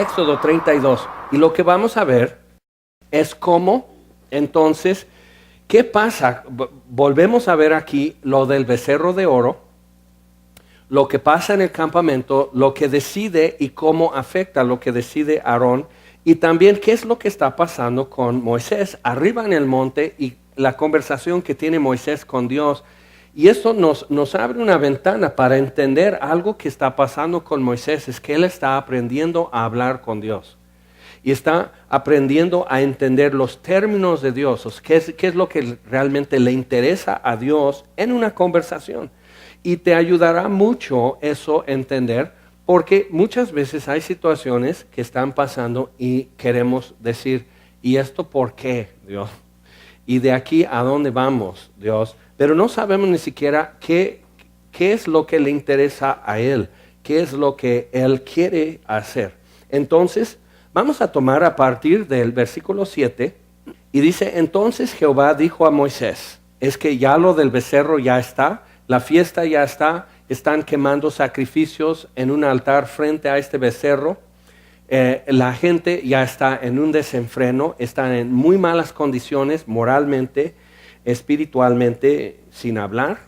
Éxodo 32. Y lo que vamos a ver es cómo, entonces, ¿qué pasa? Volvemos a ver aquí lo del becerro de oro, lo que pasa en el campamento, lo que decide y cómo afecta lo que decide Aarón, y también qué es lo que está pasando con Moisés arriba en el monte y la conversación que tiene Moisés con Dios. Y esto nos abre una ventana para entender algo que está pasando con Moisés, es que él está aprendiendo a hablar con Dios. Y está aprendiendo a entender los términos de Dios, qué es lo que realmente le interesa a Dios en una conversación. Y te ayudará mucho eso entender, porque muchas veces hay situaciones que están pasando y queremos decir, ¿y esto por qué, Dios? ¿Y de aquí a dónde vamos, Dios? Pero no sabemos ni siquiera qué es lo que le interesa a Él, qué es lo que Él quiere hacer. Entonces, vamos a tomar a partir del versículo 7, y dice, entonces Jehová dijo a Moisés, es que ya lo del becerro ya está, la fiesta ya está, están quemando sacrificios en un altar frente a este becerro, la gente ya está en un desenfreno, están en muy malas condiciones moralmente, espiritualmente, sin hablar,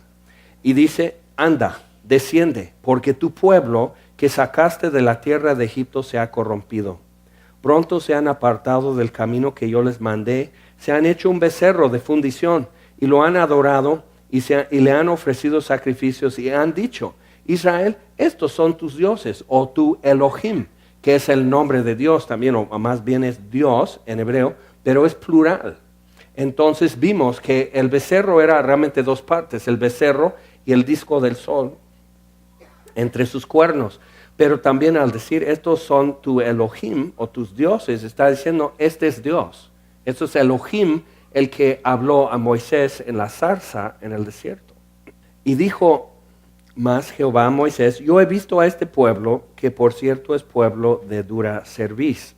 y dice, anda, desciende, porque tu pueblo que sacaste de la tierra de Egipto se ha corrompido. Pronto se han apartado del camino que yo les mandé, se han hecho un becerro de fundición y lo han adorado y le han ofrecido sacrificios y han dicho, Israel, estos son tus dioses, o tu Elohim, que es el nombre de Dios también, o más bien es Dios en hebreo, pero es plural. Entonces vimos que el becerro era realmente dos partes, el becerro y el disco del sol entre sus cuernos. Pero también al decir estos son tu Elohim o tus dioses, está diciendo este es Dios. Esto es Elohim, el que habló a Moisés en la zarza en el desierto. Y dijo más Jehová a Moisés, yo he visto a este pueblo, que por cierto es pueblo de dura cerviz.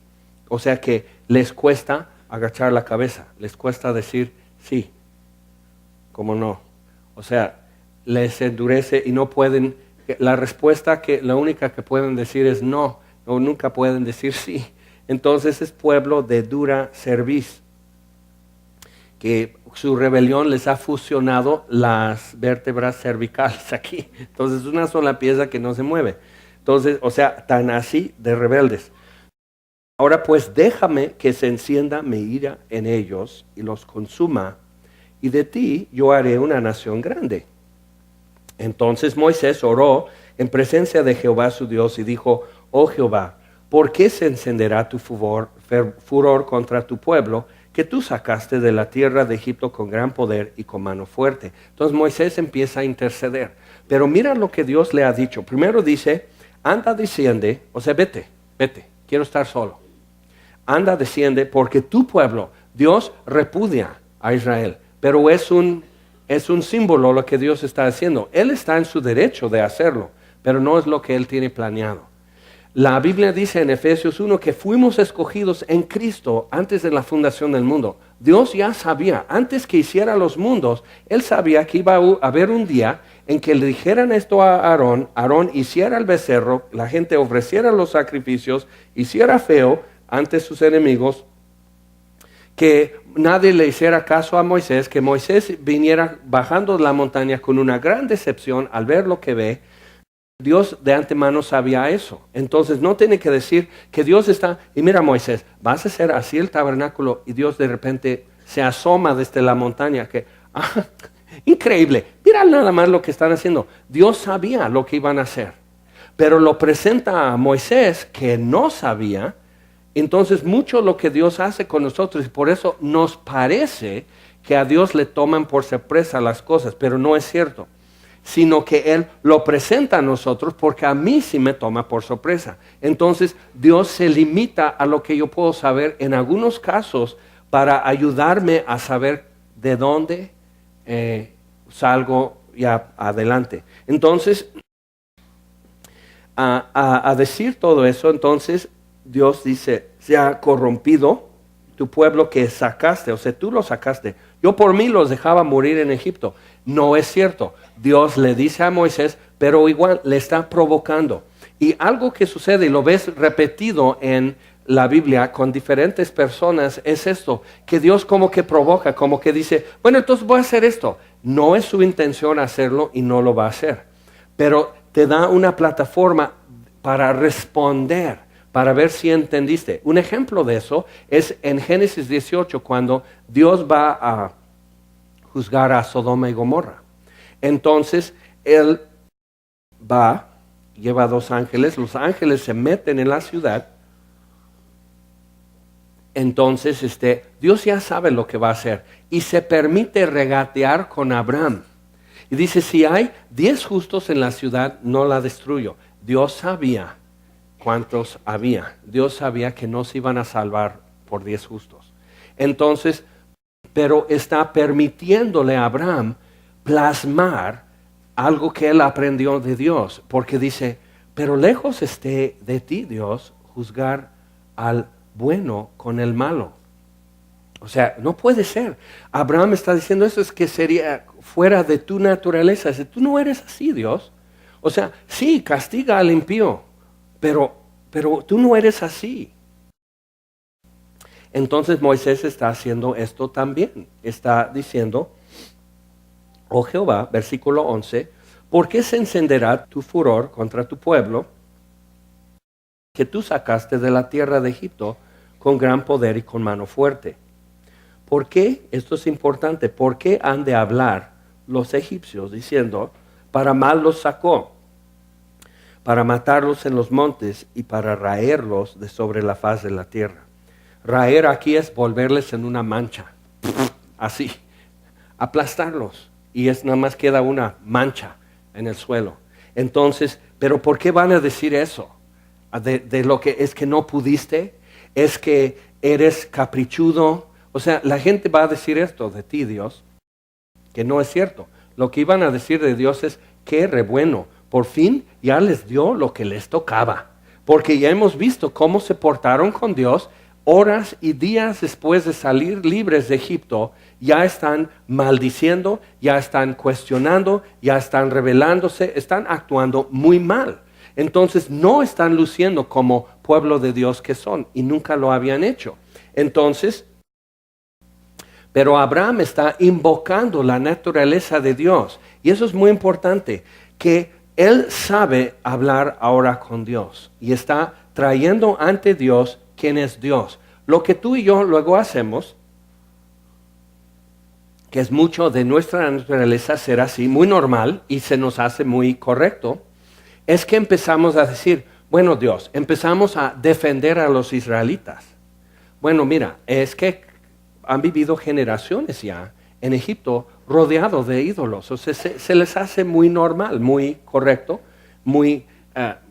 O sea que les cuesta agachar la cabeza, les cuesta decir sí, como no. O sea, les endurece y no pueden, la respuesta la única que pueden decir es no, o nunca pueden decir sí. Entonces es pueblo de dura cerviz, que su rebelión les ha fusionado las vértebras cervicales aquí. Entonces es una sola pieza que no se mueve. Entonces, o sea, tan así de rebeldes. Ahora pues déjame que se encienda mi ira en ellos y los consuma, y de ti yo haré una nación grande. Entonces Moisés oró en presencia de Jehová su Dios y dijo, oh Jehová, ¿por qué se encenderá tu furor contra tu pueblo, que tú sacaste de la tierra de Egipto con gran poder y con mano fuerte? Entonces Moisés empieza a interceder. Pero mira lo que Dios le ha dicho. Primero dice, anda, desciende, o sea, vete, quiero estar solo. Anda, desciende, porque tu pueblo, Dios repudia a Israel, pero es un símbolo lo que Dios está haciendo. Él está en su derecho de hacerlo, pero no es lo que Él tiene planeado. La Biblia dice en Efesios 1 que fuimos escogidos en Cristo antes de la fundación del mundo. Dios ya sabía, antes que hiciera los mundos, Él sabía que iba a haber un día en que le dijeran esto a Aarón, Aarón hiciera el becerro, la gente ofreciera los sacrificios, hiciera feo ante sus enemigos, que nadie le hiciera caso a Moisés, que Moisés viniera bajando de la montaña con una gran decepción al ver lo que ve. Dios de antemano sabía eso. Entonces no tiene que decir que Dios está, y mira Moisés, vas a hacer así el tabernáculo, y Dios de repente se asoma desde la montaña, increíble, mira nada más lo que están haciendo. Dios sabía lo que iban a hacer, pero lo presenta a Moisés que no sabía. Entonces mucho lo que Dios hace con nosotros, y por eso nos parece que a Dios le toman por sorpresa las cosas, pero no es cierto, sino que Él lo presenta a nosotros porque a mí sí me toma por sorpresa. Entonces Dios se limita a lo que yo puedo saber en algunos casos para ayudarme a saber de dónde salgo ya adelante. Entonces, a decir todo eso, entonces Dios dice, se ha corrompido tu pueblo que sacaste, o sea, tú los sacaste. Yo por mí los dejaba morir en Egipto. No es cierto. Dios le dice a Moisés, pero igual le está provocando. Y algo que sucede, y lo ves repetido en la Biblia con diferentes personas, es esto, que Dios como que provoca, como que dice, bueno, entonces voy a hacer esto. No es su intención hacerlo y no lo va a hacer. Pero te da una plataforma para responder, para ver si entendiste. Un ejemplo de eso es en Génesis 18, cuando Dios va a juzgar a Sodoma y Gomorra. Entonces, Él va, lleva a 2 ángeles, los ángeles se meten en la ciudad. Entonces, Dios ya sabe lo que va a hacer y se permite regatear con Abraham. Y dice, si hay 10 justos en la ciudad, no la destruyo. Dios sabía cuántos había. Dios sabía que no se iban a salvar por 10 justos. Entonces, pero está permitiéndole a Abraham plasmar algo que él aprendió de Dios. Porque dice, pero lejos esté de ti, Dios, juzgar al bueno con el malo. O sea, no puede ser. Abraham está diciendo eso, es que sería fuera de tu naturaleza. Dice, tú no eres así, Dios. O sea, sí, castiga al impío, pero tú no eres así. Entonces Moisés está haciendo esto también. Está diciendo, oh Jehová, versículo 11, ¿por qué se encenderá tu furor contra tu pueblo que tú sacaste de la tierra de Egipto con gran poder y con mano fuerte? ¿Por qué? Esto es importante. ¿Por qué han de hablar los egipcios diciendo, para mal los sacó, para matarlos en los montes y para raerlos de sobre la faz de la tierra? Raer aquí es volverles en una mancha, así, aplastarlos. Y nada más queda una mancha en el suelo. Entonces, ¿pero por qué van a decir eso? De lo que es que no pudiste, es que eres caprichudo. O sea, la gente va a decir esto de ti, Dios, que no es cierto. Lo que iban a decir de Dios es, qué re bueno, por fin ya les dio lo que les tocaba. Porque ya hemos visto cómo se portaron con Dios. Horas y días después de salir libres de Egipto, ya están maldiciendo, ya están cuestionando, ya están rebelándose, están actuando muy mal. Entonces no están luciendo como pueblo de Dios que son y nunca lo habían hecho. Entonces, pero Abraham está invocando la naturaleza de Dios. Y eso es muy importante, que él sabe hablar ahora con Dios. Y está trayendo ante Dios quién es Dios. Lo que tú y yo luego hacemos, que es mucho de nuestra naturaleza ser así, muy normal y se nos hace muy correcto, es que empezamos a decir, bueno Dios, empezamos a defender a los israelitas. Bueno, mira, es que han vivido generaciones ya en Egipto rodeados de ídolos. O sea, se les hace muy normal, muy correcto, muy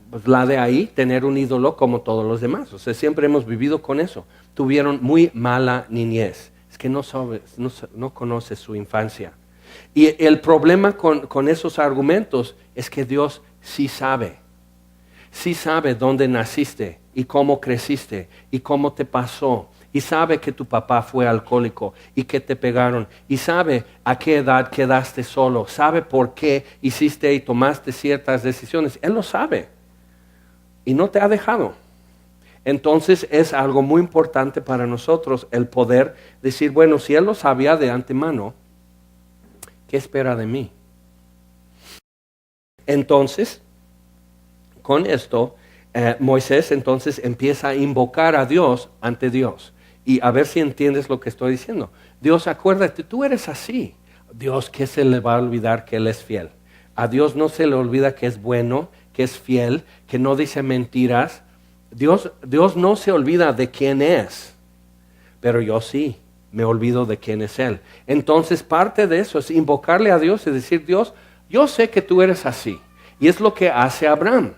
pues la de ahí tener un ídolo como todos los demás. O sea, siempre hemos vivido con eso. Tuvieron muy mala niñez. Es que no conoces su infancia. Y el problema con esos argumentos es que Dios sí sabe. Sí sabe dónde naciste y cómo creciste y cómo te pasó. Y sabe que tu papá fue alcohólico y que te pegaron. Y sabe a qué edad quedaste solo. Sabe por qué hiciste y tomaste ciertas decisiones. Él lo sabe. Y no te ha dejado. Entonces es algo muy importante para nosotros el poder decir, bueno, si Él lo sabía de antemano, ¿qué espera de mí? Entonces, con esto, Moisés entonces empieza a invocar a Dios ante Dios. Y a ver si entiendes lo que estoy diciendo. Dios, acuérdate, tú eres así. Dios, ¿qué se le va a olvidar que Él es fiel? A Dios no se le olvida que es bueno, que es fiel, que no dice mentiras. Dios no se olvida de quién es, pero yo sí me olvido de quién es Él. Entonces parte de eso es invocarle a Dios y decir, Dios, yo sé que tú eres así. Y es lo que hace Abraham,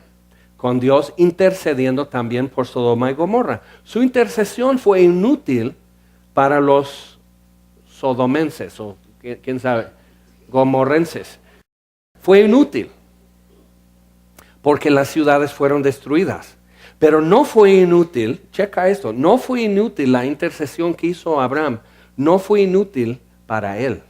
con Dios intercediendo también por Sodoma y Gomorra. Su intercesión fue inútil para los sodomenses, o quién sabe, gomorrenses. Fue inútil, porque las ciudades fueron destruidas. Pero no fue inútil, checa esto, no fue inútil la intercesión que hizo Abraham, no fue inútil para él.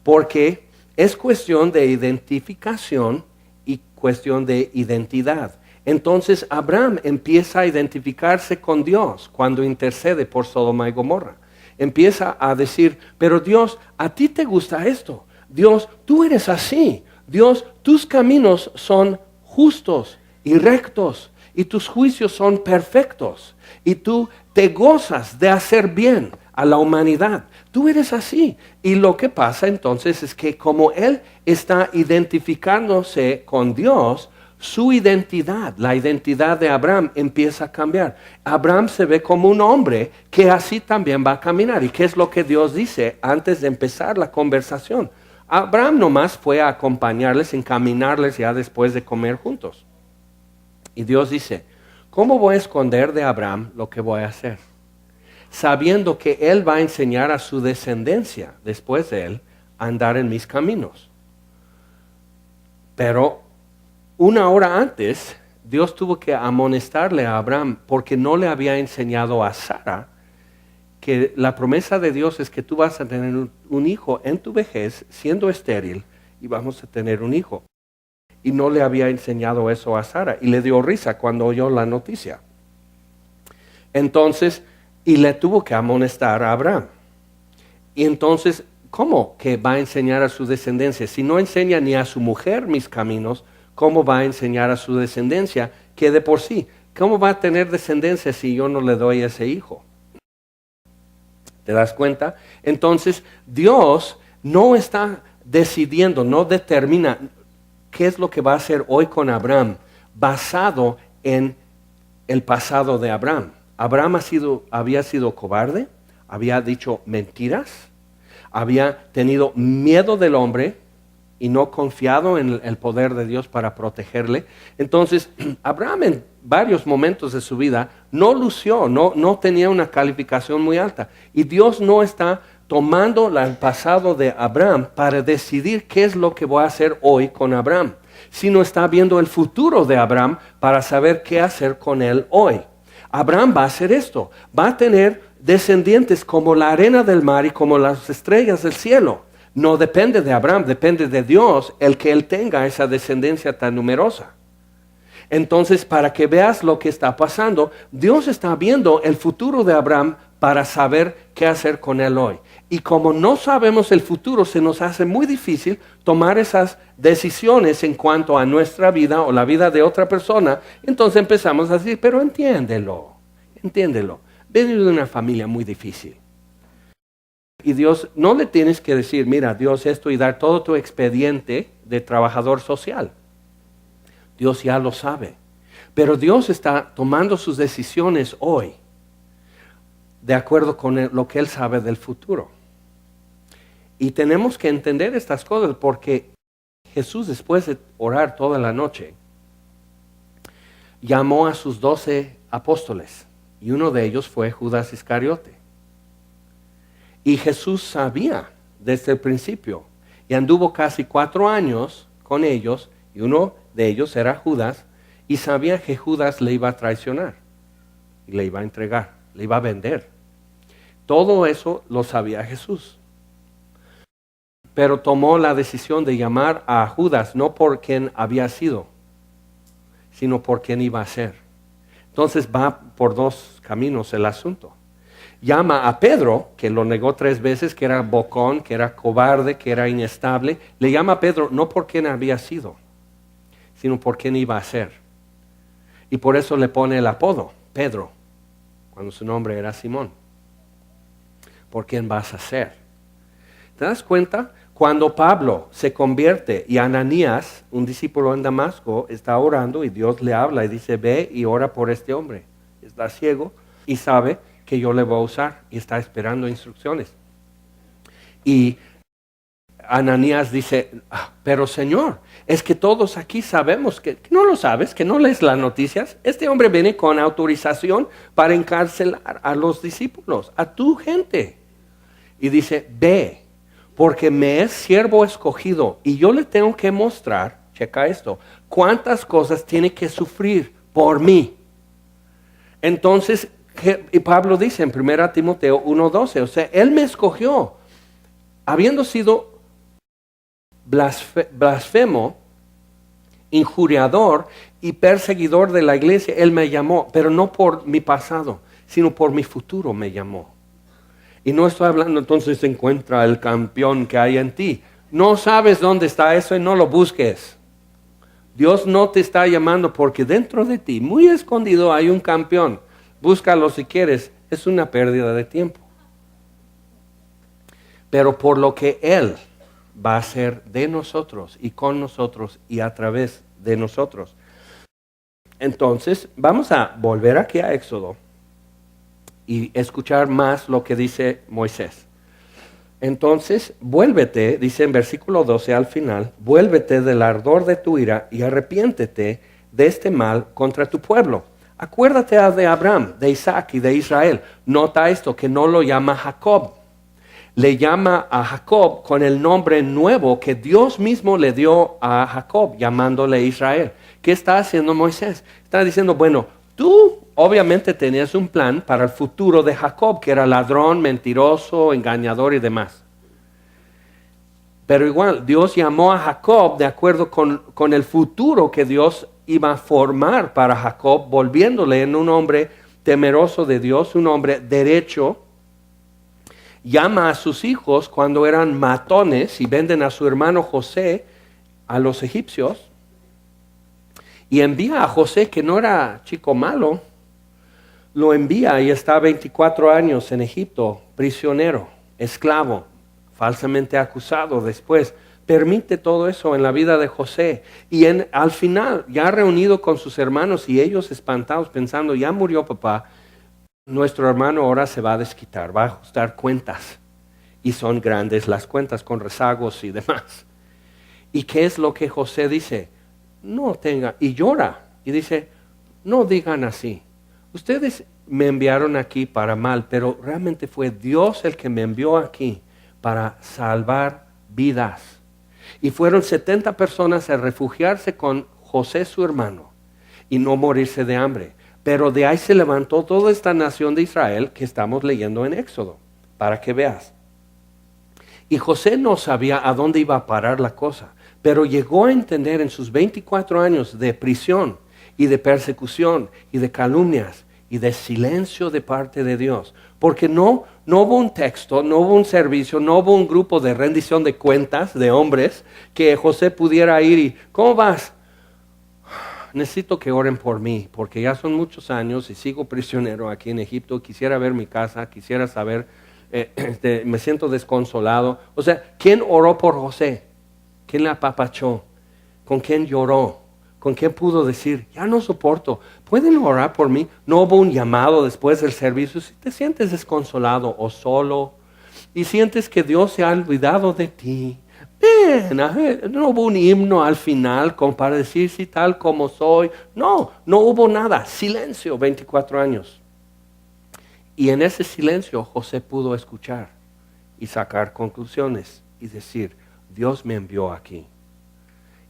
Porque es cuestión de identificación y cuestión de identidad. Entonces Abraham empieza a identificarse con Dios cuando intercede por Sodoma y Gomorra. Empieza a decir, pero Dios, a ti te gusta esto. Dios, tú eres así. Dios, tus caminos son justos y rectos y tus juicios son perfectos. Y tú te gozas de hacer bien a la humanidad. Tú eres así. Y lo que pasa entonces es que como él está identificándose con Dios, su identidad, la identidad de Abraham empieza a cambiar. Abraham se ve como un hombre que así también va a caminar. ¿Y qué es lo que Dios dice antes de empezar la conversación? Abraham nomás fue a acompañarles, encaminarles ya después de comer juntos. Y Dios dice, ¿cómo voy a esconder de Abraham lo que voy a hacer? Sabiendo que él va a enseñar a su descendencia, después de él, a andar en mis caminos. Pero una hora antes, Dios tuvo que amonestarle a Abraham porque no le había enseñado a Sara que la promesa de Dios es que tú vas a tener un hijo en tu vejez, siendo estéril, y vamos a tener un hijo. Y no le había enseñado eso a Sara, y le dio risa cuando oyó la noticia. Entonces, y le tuvo que amonestar a Abraham. Y entonces, ¿cómo que va a enseñar a su descendencia? Si no enseña ni a su mujer mis caminos, ¿cómo va a enseñar a su descendencia que de por sí? ¿Cómo va a tener descendencia si yo no le doy ese hijo? ¿Te das cuenta? Entonces, Dios no está decidiendo, no determina qué es lo que va a hacer hoy con Abraham, basado en el pasado de Abraham. Abraham había sido cobarde, había dicho mentiras, había tenido miedo del hombre y no confiado en el poder de Dios para protegerle. Entonces, Abraham en varios momentos de su vida no lució, no tenía una calificación muy alta. Y Dios no está tomando el pasado de Abraham para decidir qué es lo que voy a hacer hoy con Abraham, sino está viendo el futuro de Abraham para saber qué hacer con él hoy. Abraham va a hacer esto, va a tener descendientes como la arena del mar y como las estrellas del cielo. No depende de Abraham, depende de Dios el que él tenga esa descendencia tan numerosa. Entonces, para que veas lo que está pasando, Dios está viendo el futuro de Abraham para saber qué hacer con él hoy. Y como no sabemos el futuro, se nos hace muy difícil tomar esas decisiones en cuanto a nuestra vida o la vida de otra persona. Entonces empezamos a decir, pero entiéndelo. Vengo de una familia muy difícil. Y Dios, no le tienes que decir, mira, Dios esto y dar todo tu expediente de trabajador social. Dios ya lo sabe. Pero Dios está tomando sus decisiones hoy de acuerdo con lo que Él sabe del futuro. Y tenemos que entender estas cosas porque Jesús, después de orar toda la noche, llamó a sus 12 apóstoles y uno de ellos fue Judas Iscariote. Y Jesús sabía desde el principio y anduvo casi 4 años con ellos y uno de ellos era Judas y sabía que Judas le iba a traicionar y le iba a entregar, le iba a vender. Todo eso lo sabía Jesús. Pero tomó la decisión de llamar a Judas no por quien había sido, sino por quien iba a ser. Entonces va por 2 caminos el asunto. Llama a Pedro, que lo negó 3 veces, que era bocón, que era cobarde, que era inestable. Le llama a Pedro no por quien había sido, sino por quien iba a ser. Y por eso le pone el apodo, Pedro, cuando su nombre era Simón. ¿Por quién vas a ser? ¿Te das cuenta? Cuando Pablo se convierte y Ananías, un discípulo en Damasco, está orando y Dios le habla y dice, ve y ora por este hombre. Está ciego y sabe que yo le voy a usar y está esperando instrucciones. Y Ananías dice, pero Señor, es que todos aquí sabemos que no lo sabes, que no lees las noticias. Este hombre viene con autorización para encarcelar a los discípulos, a tu gente. Y dice, ve, porque me es siervo escogido y yo le tengo que mostrar, checa esto, cuántas cosas tiene que sufrir por mí. Entonces, y Pablo dice en 1 Timoteo 1:12, o sea, él me escogió, habiendo sido blasfemo injuriador y perseguidor de la iglesia, Él me llamó, pero no por mi pasado, sino por mi futuro me llamó. Y no estoy hablando, entonces encuentra el campeón que hay en ti. No sabes dónde está eso y no lo busques. Dios no te está llamando porque dentro de ti, muy escondido, hay un campeón. Búscalo si quieres, es una pérdida de tiempo. Pero por lo que Él va a hacer de nosotros y con nosotros y a través de nosotros. Entonces, vamos a volver aquí a Éxodo y escuchar más lo que dice Moisés. Entonces, vuélvete, dice en versículo 12 al final, vuélvete del ardor de tu ira y arrepiéntete de este mal contra tu pueblo. Acuérdate de Abraham, de Isaac y de Israel. Nota esto, que no lo llama Jacob. Le llama a Jacob con el nombre nuevo que Dios mismo le dio a Jacob, llamándole Israel. ¿Qué está haciendo Moisés? Está diciendo, bueno, tú obviamente tenías un plan para el futuro de Jacob, que era ladrón, mentiroso, engañador y demás. Pero igual, Dios llamó a Jacob de acuerdo con el futuro que Dios iba a formar para Jacob, volviéndole en un hombre temeroso de Dios, un hombre derecho. Llama a sus hijos cuando eran matones y venden a su hermano José a los egipcios. Y envía a José, que no era chico malo, lo envía y está 24 años en Egipto, prisionero, esclavo, falsamente acusado después. Permite todo eso en la vida de José. Y al final, ya reunido con sus hermanos y ellos espantados pensando, ya murió papá, nuestro hermano ahora se va a desquitar, va a ajustar cuentas. Y son grandes las cuentas con rezagos y demás. ¿Y qué es lo que José dice? No tenga, y llora, y dice, no digan así. Ustedes me enviaron aquí para mal, pero realmente fue Dios el que me envió aquí para salvar vidas. Y fueron 70 personas a refugiarse con José su hermano y no morirse de hambre. Pero de ahí se levantó toda esta nación de Israel que estamos leyendo en Éxodo, para que veas. Y José no sabía a dónde iba a parar la cosa, pero llegó a entender en sus 24 años de prisión y de persecución y de calumnias y de silencio de parte de Dios. Porque no hubo un texto, no hubo un servicio, no hubo un grupo de rendición de cuentas de hombres que José pudiera ir y, ¿cómo vas? Necesito que oren por mí, porque ya son muchos años y sigo prisionero aquí en Egipto. Quisiera ver mi casa, quisiera saber, me siento desconsolado. O sea, ¿quién oró por José? ¿Quién le apapachó? ¿Con quién lloró? ¿Con quién pudo decir, ya no soporto? ¿Pueden orar por mí? No hubo un llamado después del servicio. Si te sientes desconsolado o solo y sientes que Dios se ha olvidado de ti, ven, no hubo un himno al final como para decir si tal como soy. No hubo nada. Silencio, 24 años. Y en ese silencio José pudo escuchar y sacar conclusiones y decir, Dios me envió aquí.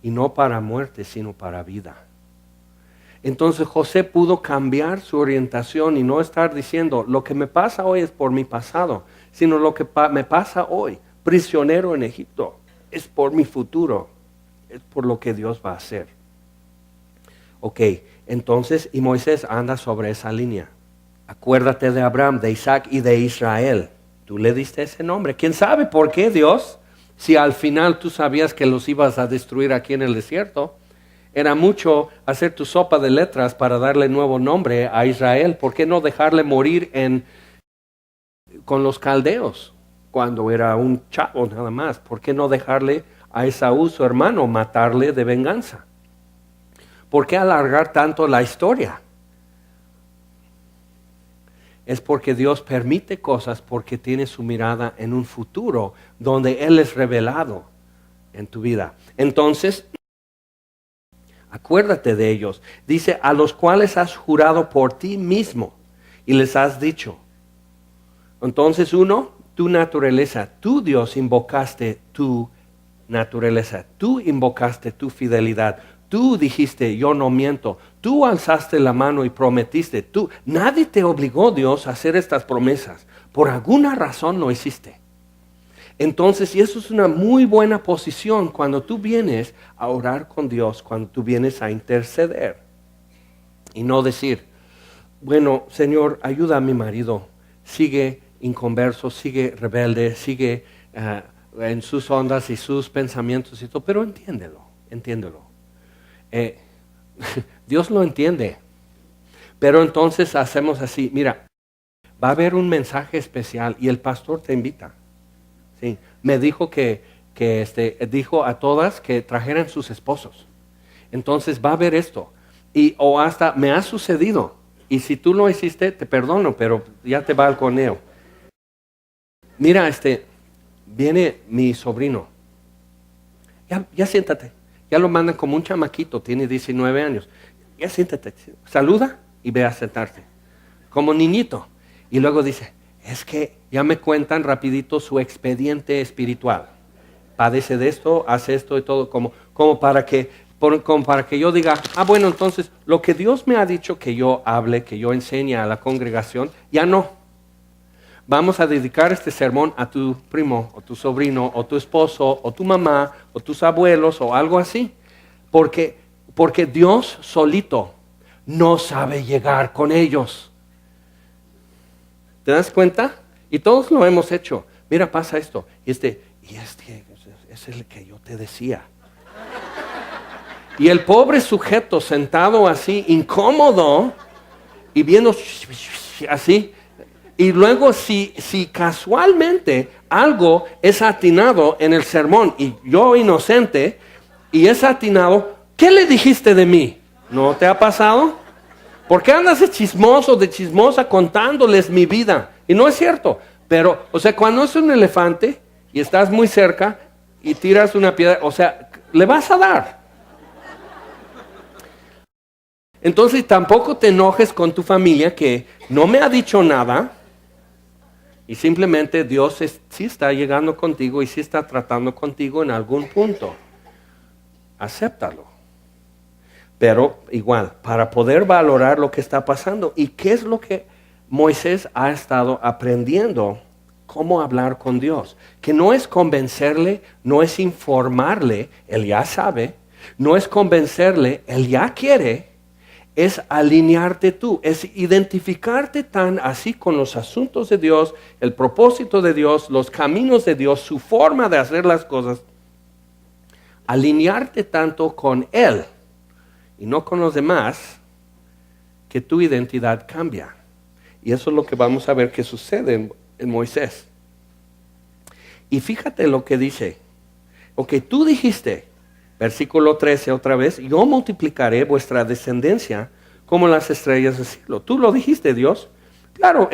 Y no para muerte, sino para vida. Entonces José pudo cambiar su orientación y no estar diciendo, lo que me pasa hoy es por mi pasado, sino lo que me pasa hoy, prisionero en Egipto, es por mi futuro, es por lo que Dios va a hacer. Ok, entonces, y Moisés anda sobre esa línea. Acuérdate de Abraham, de Isaac y de Israel. Tú le diste ese nombre. ¿Quién sabe por qué, Dios? Si al final tú sabías que los ibas a destruir aquí en el desierto. Era mucho hacer tu sopa de letras para darle nuevo nombre a Israel. ¿Por qué no dejarle morir con los caldeos cuando era un chavo nada más? ¿Por qué no dejarle a Esaú, su hermano, matarle de venganza? ¿Por qué alargar tanto la historia? Es porque Dios permite cosas porque tiene su mirada en un futuro donde Él es revelado en tu vida. Entonces, acuérdate de ellos. Dice, a los cuales has jurado por ti mismo y les has dicho. Entonces, uno, tu naturaleza. Tú, Dios, invocaste tu naturaleza. Tú invocaste tu fidelidad. Tú dijiste, yo no miento. Tú alzaste la mano y prometiste. Nadie te obligó, Dios, a hacer estas promesas. Por alguna razón lo hiciste. Entonces, y eso es una muy buena posición cuando tú vienes a orar con Dios, cuando tú vienes a interceder. Y no decir, bueno, Señor, ayuda a mi marido, sigue inconverso, sigue rebelde, sigue en sus ondas y sus pensamientos y todo, pero entiéndelo. Dios lo entiende, pero entonces hacemos así, mira, va a haber un mensaje especial y el pastor te invita. Sí, me dijo que dijo a todas que trajeran sus esposos. Entonces va a haber esto. O hasta me ha sucedido. Y si tú lo hiciste, te perdono, pero ya te balconeo. Mira, viene mi sobrino. Ya siéntate. Ya lo mandan como un chamaquito, tiene 19 años. Ya siéntate. Saluda y ve a sentarte. Como niñito. Y luego dice, es que ya me cuentan rapidito su expediente espiritual. Padece de esto, hace esto y todo, como para que yo diga, bueno, entonces lo que Dios me ha dicho que yo hable, que yo enseñe a la congregación, ya no. Vamos a dedicar este sermón a tu primo, o tu sobrino, o tu esposo, o tu mamá, o tus abuelos, o algo así. Porque Dios solito no sabe llegar con ellos. ¿Te das cuenta? Y todos lo hemos hecho. Mira, pasa esto. Y es el que yo te decía. Y el pobre sujeto sentado así, incómodo, y viendo así. Y luego si casualmente algo es atinado en el sermón, y yo inocente, y es atinado, ¿qué le dijiste de mí? ¿No te ha pasado? ¿Por qué andas de chismoso, de chismosa contándoles mi vida? Y no es cierto. Pero, cuando es un elefante y estás muy cerca y tiras una piedra, le vas a dar. Entonces tampoco te enojes con tu familia que no me ha dicho nada y simplemente Dios sí está llegando contigo y sí está tratando contigo en algún punto. Acéptalo. Pero igual, para poder valorar lo que está pasando. ¿Y qué es lo que Moisés ha estado aprendiendo? Cómo hablar con Dios. Que no es convencerle, no es informarle, él ya sabe. No es convencerle, él ya quiere. Es alinearte tú, es identificarte tan así con los asuntos de Dios, el propósito de Dios, los caminos de Dios, su forma de hacer las cosas. Alinearte tanto con Él y no con los demás, que tu identidad cambia. Y eso es lo que vamos a ver que sucede en Moisés. Y fíjate lo que dice. Tú dijiste, versículo 13 otra vez, yo multiplicaré vuestra descendencia como las estrellas del cielo. Tú lo dijiste, Dios. Claro,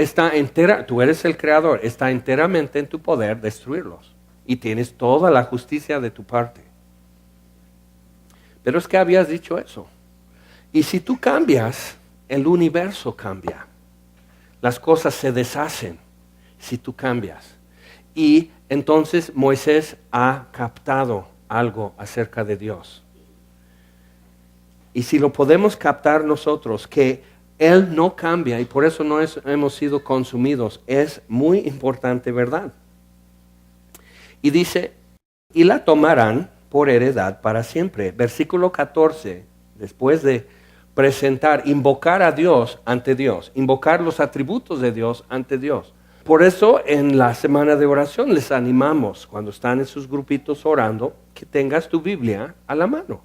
tú eres el creador, está enteramente en tu poder destruirlos. Y tienes toda la justicia de tu parte. Pero es que habías dicho eso. Y si tú cambias, el universo cambia. Las cosas se deshacen si tú cambias. Y entonces Moisés ha captado algo acerca de Dios. Y si lo podemos captar nosotros, que Él no cambia y por eso no hemos sido consumidos, es muy importante, ¿verdad? Y dice, y la tomarán por heredad para siempre. Versículo 14, después de invocar a Dios ante Dios, invocar los atributos de Dios ante Dios. Por eso en la semana de oración les animamos, cuando están en sus grupitos orando, que tengas tu Biblia a la mano.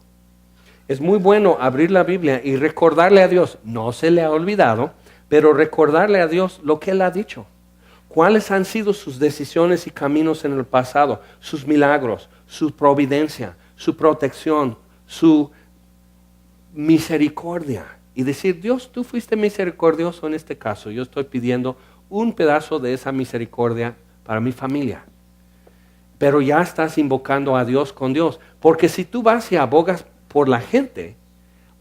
Es muy bueno abrir la Biblia y recordarle a Dios, no se le ha olvidado, pero recordarle a Dios lo que Él ha dicho. ¿Cuáles han sido sus decisiones y caminos en el pasado? Sus milagros, su providencia, su protección, su misericordia. Y decir, Dios, tú fuiste misericordioso en este caso. Yo estoy pidiendo un pedazo de esa misericordia para mi familia. Pero ya estás invocando a Dios con Dios. Porque si tú vas y abogas por la gente,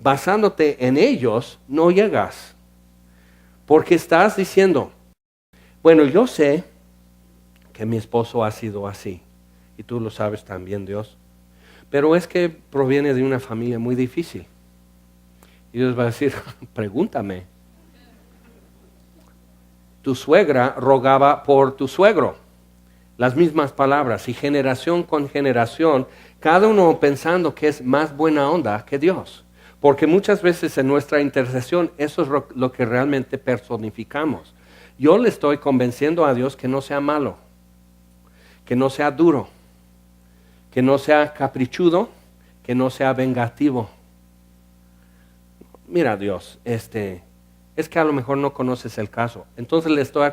basándote en ellos, no llegas. Porque estás diciendo, bueno, yo sé que mi esposo ha sido así. Y tú lo sabes también, Dios. Pero es que proviene de una familia muy difícil. Y Dios va a decir, pregúntame. Tu suegra rogaba por tu suegro. las mismas palabras y generación con generación, cada uno pensando que es más buena onda que Dios. Porque muchas veces en nuestra intercesión eso es lo que realmente personificamos. Yo le estoy convenciendo a Dios que no sea malo, que no sea duro, que no sea caprichudo, que no sea vengativo. Mira Dios, es que a lo mejor no conoces el caso. Entonces le estoy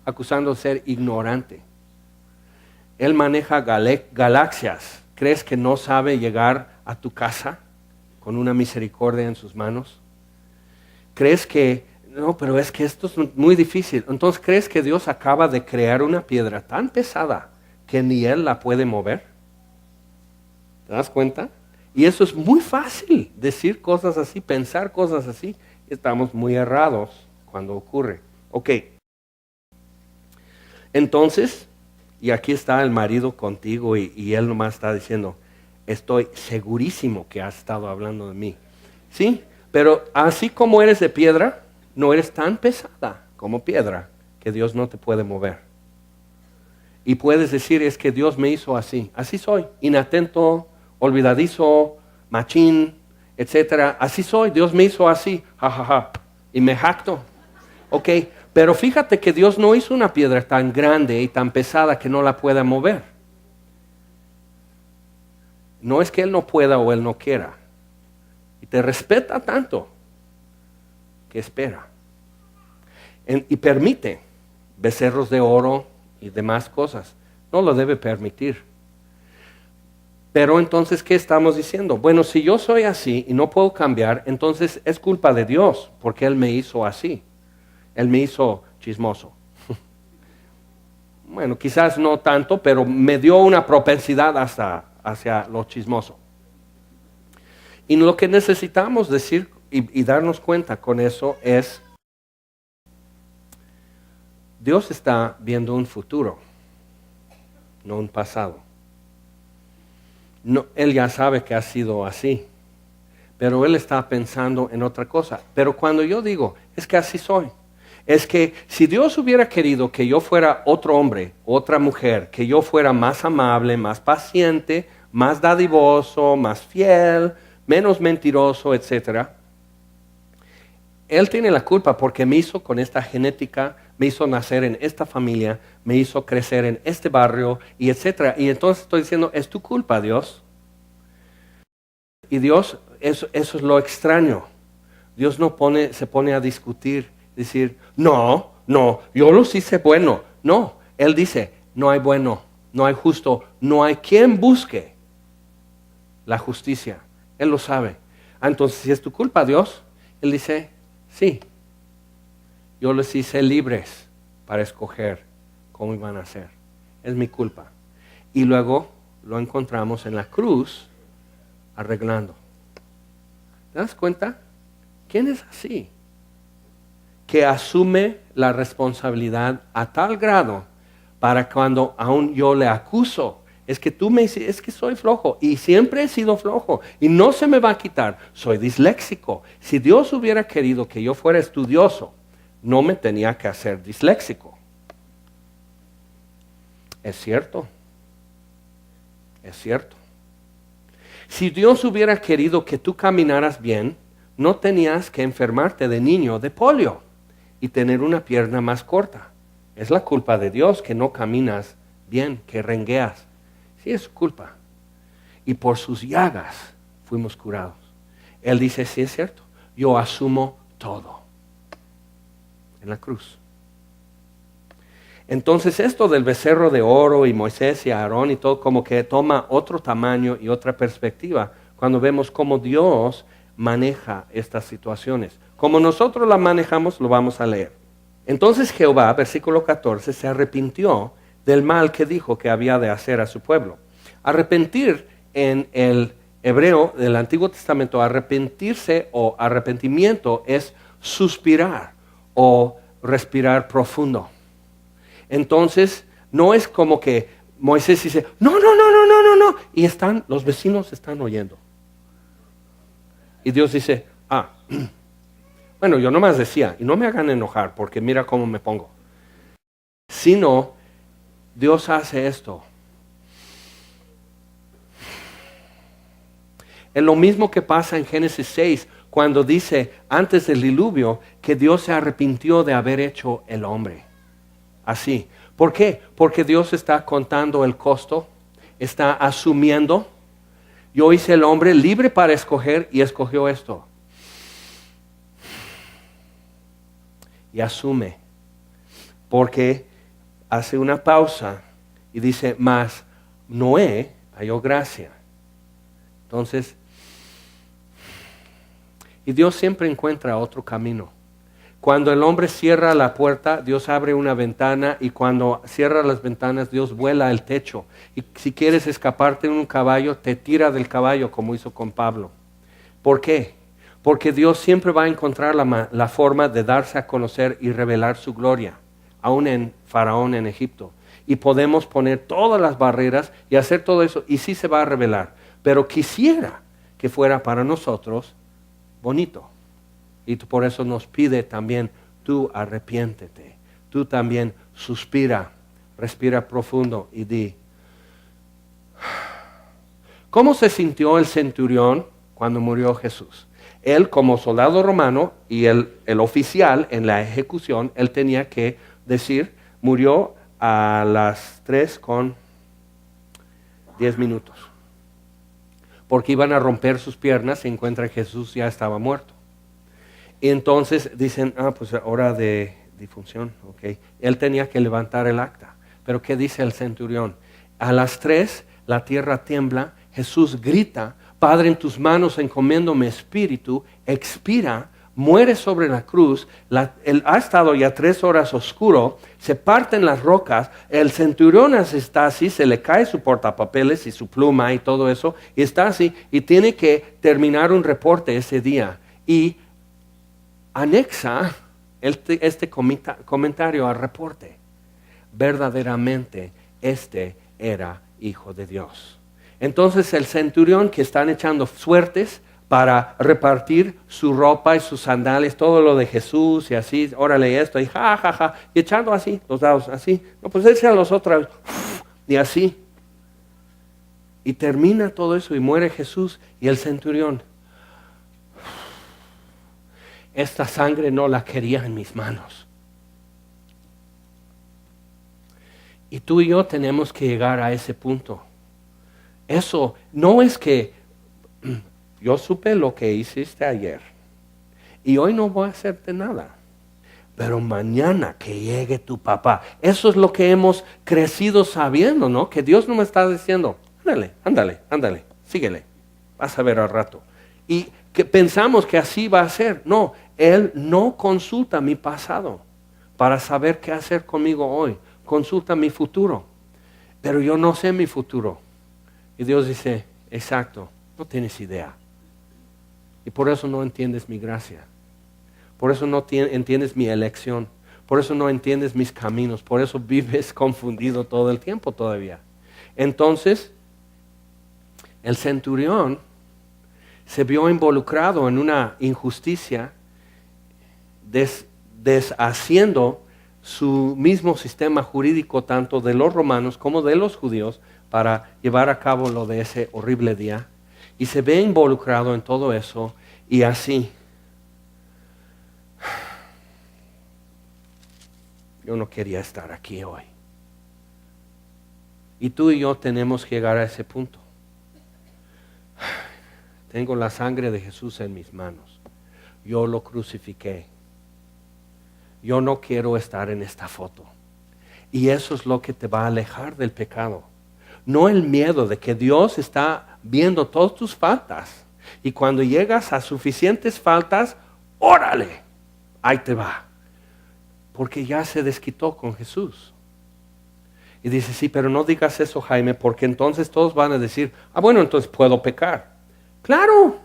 acusando de ser ignorante. Él maneja galaxias. ¿Crees que no sabe llegar a tu casa con una misericordia en sus manos? ¿Crees que, no, pero es que esto es muy difícil? Entonces, ¿crees que Dios acaba de crear una piedra tan pesada que ni Él la puede mover? ¿Te das cuenta? Y eso es muy fácil, decir cosas así, pensar cosas así. Estamos muy errados cuando ocurre. Ok. Entonces, y aquí está el marido contigo y él nomás está diciendo, estoy segurísimo que has estado hablando de mí. Sí, pero así como eres de piedra, no eres tan pesada como piedra que Dios no te puede mover. Y puedes decir, es que Dios me hizo así. Así soy, inatento, olvidadizo, machín, etcétera. Así soy, Dios me hizo así, jajaja. Y me jacto. Ok, pero fíjate que Dios no hizo una piedra tan grande y tan pesada que no la pueda mover. No es que Él no pueda o Él no quiera. Y te respeta tanto que espera. Y permite becerros de oro y demás cosas. No lo debe permitir. Pero entonces, ¿qué estamos diciendo? Bueno, si yo soy así y no puedo cambiar, entonces es culpa de Dios, porque Él me hizo así. Él me hizo chismoso. Bueno, quizás no tanto, pero me dio una propensidad hacia lo chismoso. Y lo que necesitamos decir y darnos cuenta con eso es, Dios está viendo un futuro, no un pasado. No, Él ya sabe que ha sido así, pero Él está pensando en otra cosa. Pero cuando yo digo, es que así soy, es que si Dios hubiera querido que yo fuera otro hombre, otra mujer, que yo fuera más amable, más paciente, más dadivoso, más fiel, menos mentiroso, etc., Él tiene la culpa porque me hizo con esta genética, me hizo nacer en esta familia, me hizo crecer en este barrio, y etc. Y entonces estoy diciendo, es tu culpa, Dios. Y Dios, eso es lo extraño. Dios no se pone a discutir, decir, no, yo los hice bueno. No, Él dice, no hay bueno, no hay justo, no hay quien busque la justicia. Él lo sabe. Entonces, si es tu culpa, Dios, Él dice, sí, yo les hice libres para escoger cómo iban a ser. Es mi culpa. Y luego lo encontramos en la cruz arreglando. ¿Te das cuenta? ¿Quién es así? Que asume la responsabilidad a tal grado para cuando aún yo le acuso, es que tú me dices, es que soy flojo y siempre he sido flojo y no se me va a quitar, soy disléxico. Si Dios hubiera querido que yo fuera estudioso, no me tenía que hacer disléxico. Es cierto. Es cierto. Si Dios hubiera querido que tú caminaras bien, no tenías que enfermarte de niño de polio y tener una pierna más corta. Es la culpa de Dios que no caminas bien, que rengueas. Sí, es su culpa. Y por sus llagas fuimos curados. Él dice, sí es cierto, yo asumo todo en la cruz. Entonces esto del becerro de oro y Moisés y Aarón y todo como que toma otro tamaño y otra perspectiva cuando vemos cómo Dios maneja estas situaciones. Como nosotros la manejamos, lo vamos a leer. Entonces Jehová, versículo 14, se arrepintió del mal que dijo que había de hacer a su pueblo. Arrepentir en el hebreo del Antiguo Testamento, arrepentirse o arrepentimiento es suspirar o respirar profundo. Entonces, no es como que Moisés dice, no, y los vecinos están oyendo. Y Dios dice, bueno, yo nomás decía, y no me hagan enojar, porque mira cómo me pongo. Sino, Dios hace esto. Es lo mismo que pasa en Génesis 6, cuando dice antes del diluvio que Dios se arrepintió de haber hecho el hombre. Así. ¿Por qué? Porque Dios está contando el costo, está asumiendo. Yo hice el hombre libre para escoger y escogió esto. Y asume. Porque hace una pausa y dice, mas Noé halló gracia. Entonces, y Dios siempre encuentra otro camino. Cuando el hombre cierra la puerta, Dios abre una ventana, y cuando cierra las ventanas, Dios vuela el techo. Y si quieres escaparte en un caballo, te tira del caballo, como hizo con Pablo. ¿Por qué? Porque Dios siempre va a encontrar la forma de darse a conocer y revelar su gloria, aún en Faraón en Egipto. Y podemos poner todas las barreras y hacer todo eso, y sí se va a revelar. Pero quisiera que fuera para nosotros bonito. Y por eso nos pide también, tú arrepiéntete, tú también suspira, respira profundo y di. ¿Cómo se sintió el centurión cuando murió Jesús? Él, como soldado romano y el oficial en la ejecución, él tenía que decir, murió a las 3:10. Porque iban a romper sus piernas y encuentran que Jesús ya estaba muerto. Y entonces dicen, pues hora de difunción, ok. Él tenía que levantar el acta. Pero ¿qué dice el centurión? A las 3 la tierra tiembla, Jesús grita, Padre, en tus manos encomiendo mi espíritu, expira, muere sobre la cruz, él ha estado ya 3 horas oscuro, se parten las rocas, el centurión está así, se le cae su portapapeles y su pluma y todo eso, y está así, y tiene que terminar un reporte ese día. Y anexa este comentario al reporte. Verdaderamente este era hijo de Dios. Entonces el centurión, que están echando suertes para repartir su ropa y sus sandalias, todo lo de Jesús y así, órale esto, y y echando así los dados, así, no, pues échense a los otros, y así. Y termina todo eso y muere Jesús, y el centurión, esta sangre no la quería en mis manos. Y tú y yo tenemos que llegar a ese punto. Eso no es que yo supe lo que hiciste ayer y hoy no voy a hacerte nada, pero mañana que llegue tu papá. Eso es lo que hemos crecido sabiendo, ¿no? Que Dios no me está diciendo, ándale, síguele, vas a ver al rato. Y que pensamos que así va a ser. No, Él no consulta mi pasado para saber qué hacer conmigo hoy. Consulta mi futuro. Pero yo no sé mi futuro. Y Dios dice, exacto, no tienes idea. Y por eso no entiendes mi gracia. Por eso no entiendes mi elección. Por eso no entiendes mis caminos. Por eso vives confundido todo el tiempo todavía. Entonces, el centurión se vio involucrado en una injusticia, deshaciendo su mismo sistema jurídico, tanto de los romanos como de los judíos, para llevar a cabo lo de ese horrible día. Y se ve involucrado en todo eso, y así. Yo no quería estar aquí hoy. Y tú y yo tenemos que llegar a ese punto. Tengo la sangre de Jesús en mis manos. Yo lo crucifiqué. Yo no quiero estar en esta foto. Y eso es lo que te va a alejar del pecado. No el miedo de que Dios está viendo todas tus faltas. Y cuando llegas a suficientes faltas, órale, ahí te va. Porque ya se desquitó con Jesús. Y dice, sí, pero no digas eso, Jaime, porque entonces todos van a decir, bueno, entonces puedo pecar. Claro,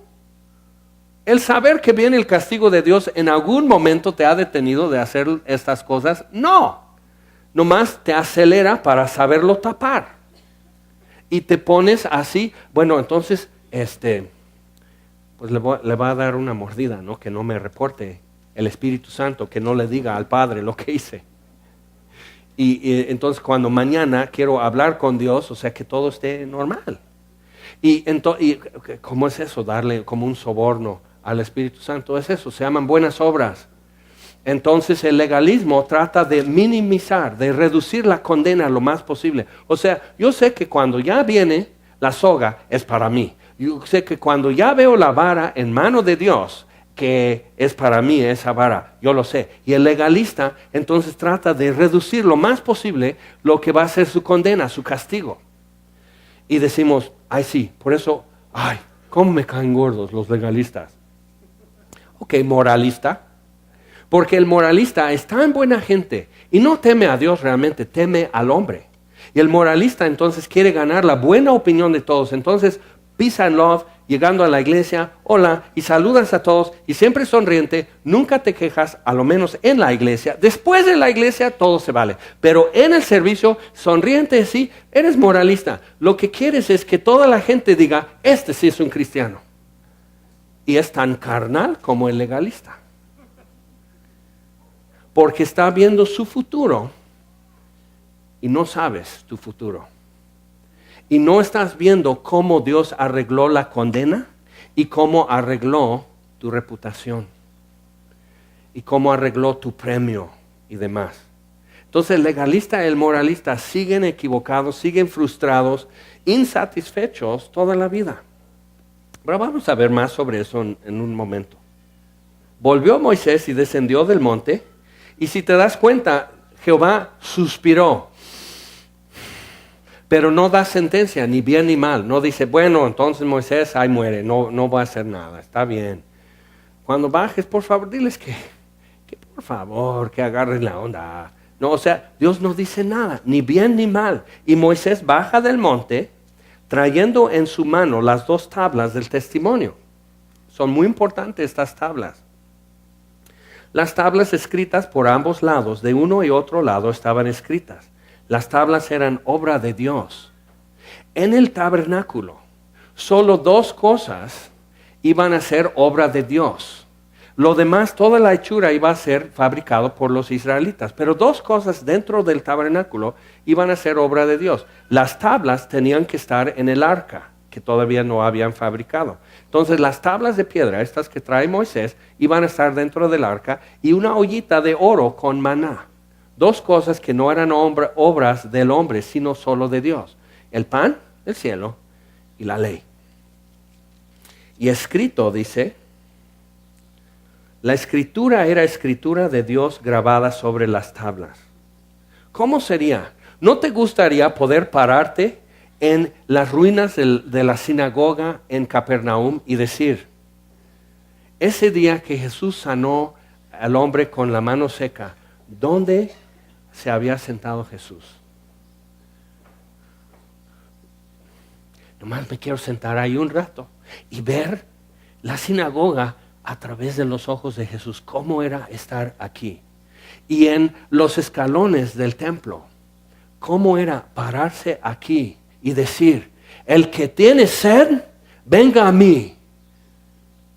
el saber que viene el castigo de Dios en algún momento te ha detenido de hacer estas cosas. No, nomás te acelera para saberlo tapar. Y te pones así, bueno, entonces, pues le va a dar una mordida, ¿no? Que no me reporte el Espíritu Santo, que no le diga al Padre lo que hice. Entonces cuando mañana quiero hablar con Dios, o sea, que todo esté normal. Y ¿cómo es eso? Darle como un soborno al Espíritu Santo. Es eso, se llaman buenas obras. Entonces el legalismo trata de minimizar, de reducir la condena lo más posible. O sea, yo sé que cuando ya viene la soga es para mí. Yo sé que cuando ya veo la vara en mano de Dios, que es para mí esa vara, yo lo sé. Y el legalista entonces trata de reducir lo más posible lo que va a ser su condena, su castigo. Y decimos, ay sí, por eso, ay, cómo me caen gordos los legalistas. Ok, moralista. Porque el moralista es tan buena gente y no teme a Dios realmente, teme al hombre. Y el moralista entonces quiere ganar la buena opinión de todos. Entonces, peace and love, llegando a la iglesia, hola, y saludas a todos, y siempre sonriente, nunca te quejas, a lo menos en la iglesia. Después de la iglesia todo se vale. Pero en el servicio, sonriente, sí, eres moralista. Lo que quieres es que toda la gente diga, este sí es un cristiano. Y es tan carnal como el legalista. Porque está viendo su futuro y no sabes tu futuro. Y no estás viendo cómo Dios arregló la condena y cómo arregló tu reputación y cómo arregló tu premio y demás. Entonces el legalista y el moralista siguen equivocados, siguen frustrados, insatisfechos toda la vida. Pero vamos a ver más sobre eso en un momento. Volvió Moisés y descendió del monte. Y si te das cuenta, Jehová suspiró, pero no da sentencia, ni bien ni mal. No dice, bueno, entonces Moisés ahí muere, no va a hacer nada, está bien. Cuando bajes, por favor, diles que por favor, que agarren la onda. No, o sea, Dios no dice nada, ni bien ni mal. Y Moisés baja del monte, trayendo en su mano las 2 tablas del testimonio. Son muy importantes estas tablas. Las tablas escritas por ambos lados, de uno y otro lado, estaban escritas. Las tablas eran obra de Dios. En el tabernáculo, solo 2 cosas iban a ser obra de Dios. Lo demás, toda la hechura iba a ser fabricado por los israelitas. Pero 2 cosas dentro del tabernáculo iban a ser obra de Dios. Las tablas tenían que estar en el arca, que todavía no habían fabricado. Entonces las tablas de piedra, estas que trae Moisés, iban a estar dentro del arca, y una ollita de oro con maná. 2 cosas que no eran obras del hombre, sino solo de Dios. El pan, el cielo, y la ley. Y escrito, dice, la escritura era escritura de Dios grabada sobre las tablas. ¿Cómo sería? ¿No te gustaría poder pararte en las ruinas de la sinagoga en Capernaum y decir, ese día que Jesús sanó al hombre con la mano seca, ¿dónde se había sentado Jesús? Nomás me quiero sentar ahí un rato y ver la sinagoga a través de los ojos de Jesús. ¿Cómo era estar aquí? Y en los escalones del templo, ¿cómo era pararse aquí y decir, el que tiene sed, venga a mí,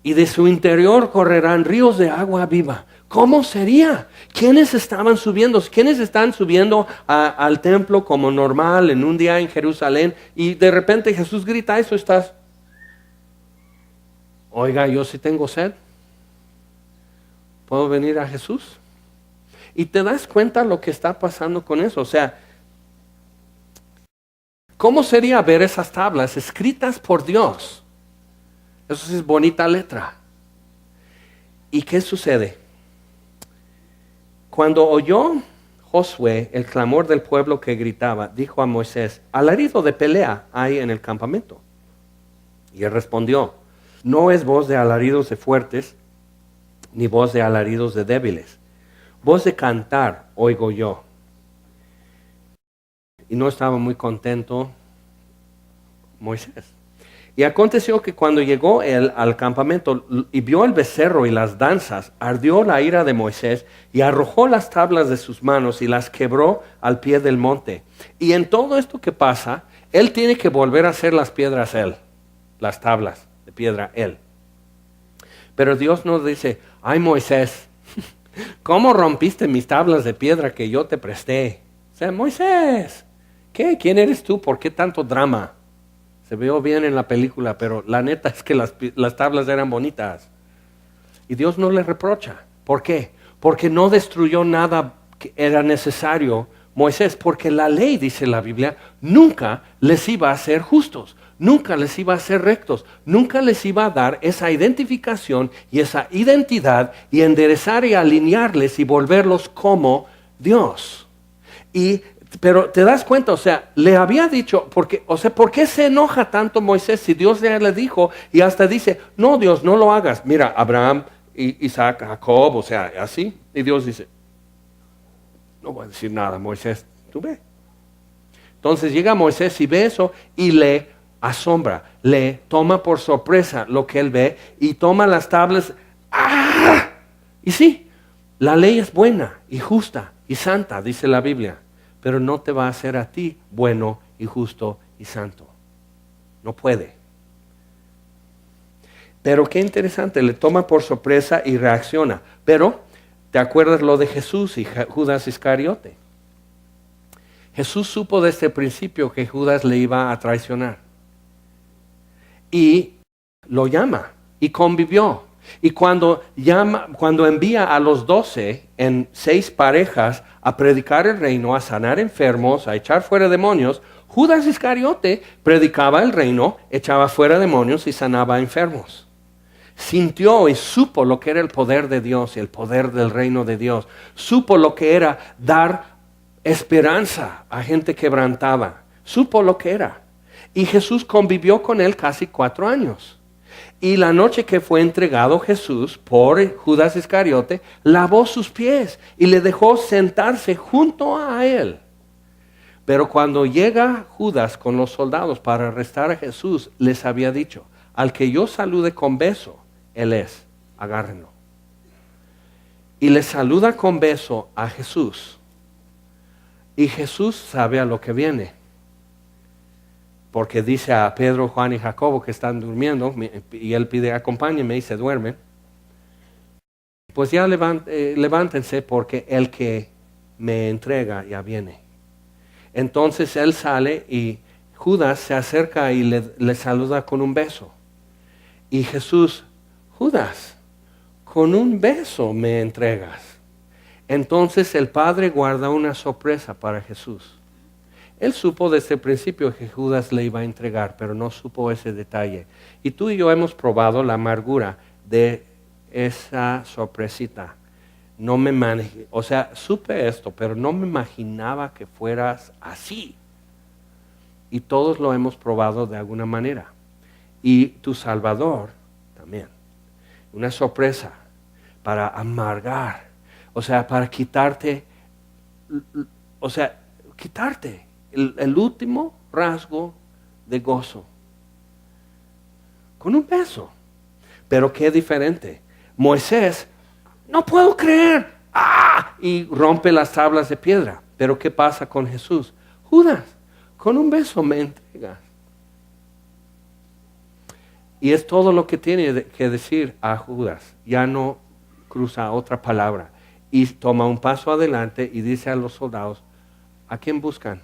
y de su interior correrán ríos de agua viva? ¿Cómo sería? ¿Quiénes estaban subiendo? ¿Quiénes están subiendo al templo como normal en un día en Jerusalén? Y de repente Jesús grita eso, estás, oiga, yo sí tengo sed, ¿puedo venir a Jesús? Y te das cuenta lo que está pasando con eso. O sea, ¿cómo sería ver esas tablas escritas por Dios? Eso sí es bonita letra. ¿Y qué sucede? Cuando oyó Josué el clamor del pueblo que gritaba, dijo a Moisés, alarido de pelea hay en el campamento. Y él respondió, no es voz de alaridos de fuertes, ni voz de alaridos de débiles. Voz de cantar oigo yo. Y no estaba muy contento Moisés. Y aconteció que cuando llegó él al campamento y vio el becerro y las danzas, ardió la ira de Moisés y arrojó las tablas de sus manos y las quebró al pie del monte. Y en todo esto que pasa, él tiene que volver a hacer las piedras él, las tablas de piedra él. Pero Dios nos dice, ay Moisés, ¿cómo rompiste mis tablas de piedra que yo te presté? O sea, Moisés, ¿qué? ¿Quién eres tú? ¿Por qué tanto drama? Se vio bien en la película, pero la neta es que las tablas eran bonitas. Y Dios no le reprocha. ¿Por qué? Porque no destruyó nada que era necesario Moisés, porque la ley, dice la Biblia, nunca les iba a hacer justos, nunca les iba a hacer rectos, nunca les iba a dar esa identificación y esa identidad y enderezar y alinearles y volverlos como Dios. Pero te das cuenta, o sea, le había dicho, ¿por qué se enoja tanto Moisés si Dios ya le dijo y hasta dice, no Dios, no lo hagas? Mira, Abraham, Isaac, Jacob, o sea, así. Y Dios dice, no voy a decir nada, Moisés, tú ve. Entonces llega Moisés y ve eso y le asombra, le toma por sorpresa lo que él ve y toma las tablas. ¡Ah! Y sí, la ley es buena y justa y santa, dice la Biblia, pero no te va a hacer a ti bueno y justo y santo. No puede. Pero qué interesante, le toma por sorpresa y reacciona. Pero, ¿te acuerdas lo de Jesús y Judas Iscariote? Jesús supo desde el principio que Judas le iba a traicionar. Y lo llama y convivió. Y cuando envía a los 12 en 6 parejas a predicar el reino, a sanar enfermos, a echar fuera demonios, Judas Iscariote predicaba el reino, echaba fuera demonios y sanaba enfermos. Sintió y supo lo que era el poder de Dios y el poder del reino de Dios. Supo lo que era dar esperanza a gente quebrantada. Supo lo que era. Y Jesús convivió con él casi 4 años. Y la noche que fue entregado Jesús por Judas Iscariote, lavó sus pies y le dejó sentarse junto a él. Pero cuando llega Judas con los soldados para arrestar a Jesús, les había dicho, al que yo salude con beso, él es, agárrenlo. Y le saluda con beso a Jesús. Y Jesús sabe a lo que viene. Porque dice a Pedro, Juan y Jacobo que están durmiendo, y él pide, acompáñenme, y se duerme. Pues ya levántense porque el que me entrega ya viene. Entonces él sale y Judas se acerca y le saluda con un beso. Y Jesús, Judas, con un beso me entregas. Entonces el Padre guarda una sorpresa para Jesús. Él supo desde el principio que Judas le iba a entregar, pero no supo ese detalle. Y tú y yo hemos probado la amargura de esa sorpresita. O sea, supe esto, pero no me imaginaba que fueras así. Y todos lo hemos probado de alguna manera. Y tu Salvador también. Una sorpresa para amargar, o sea, para quitarte, el último rasgo de gozo. Con un beso. Pero qué diferente. Moisés, no puedo creer. ¡Ah! Y rompe las tablas de piedra. Pero ¿qué pasa con Jesús? Judas, con un beso me entregas. Y es todo lo que tiene que decir a Judas. Ya no cruza otra palabra. Y toma un paso adelante y dice a los soldados, ¿a quién buscan?